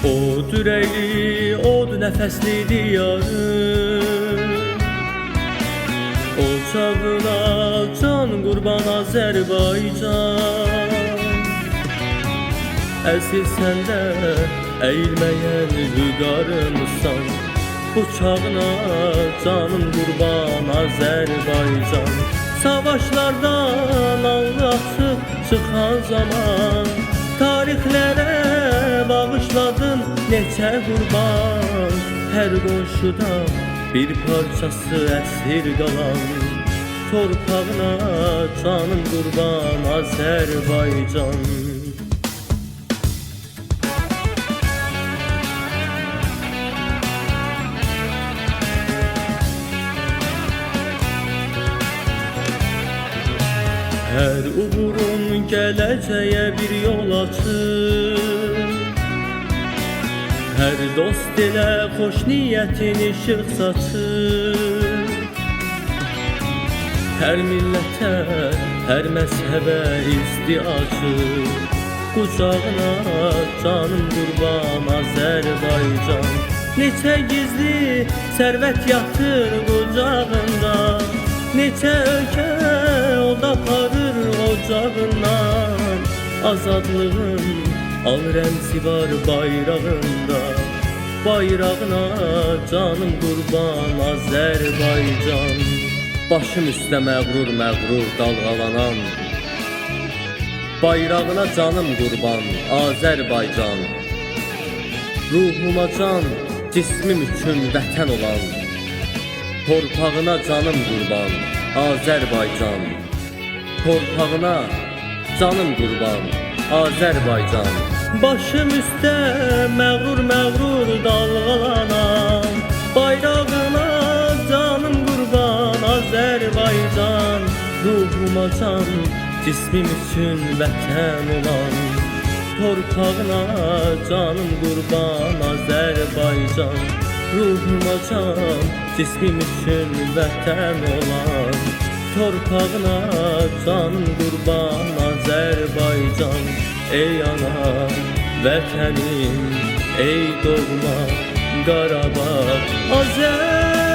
Od ürəkli, od nəfəsli diyarım, ocağına can qurban Azərbaycan. Əziz səndə əyilməyən vüqarımsan, bıçağına canım qurban Azərbaycan. Savaşlardan anlatıb çıxan zaman, tarixlərə bağışladın neçə qurban. Hər qonşuda bir parçası əsir qalan, torpağına canım qurban Azərbaycan. Hər uğurun gələcəyə bir yol açır, hər dost ilə xoş niyyətin işıq saçır. Hər millətə, hər məzhəbə istiacı, qucağına canım qurban Azərbaycan. Neçə gizli sərvət yatır qucağında, neçə ölkə od aparır ocağından. Azadlığın al rəmzi var bayrağında, bayrağına canım qurban Azərbaycan. Başım üstə məğrur məğrur dalğalanan, bayrağına canım qurban Azərbaycan. Ruhuma can, cismim üçün vətən olan, torpağına canım qurban Azərbaycan. Torpağına canım qurban Azərbaycan. Başım üstə məğrur məğrur dalğalanan, bayrağına canım qurban Azərbaycan. Ruhuma can, cismim üçün vətən olan, torpağına canım qurban Azərbaycan. Ruhuma can, cismim üçün vətən olan, torpağına canım qurban Azərbaycan. Ey anam, vətənim, ey doğma Qarabağ Azərbaycan.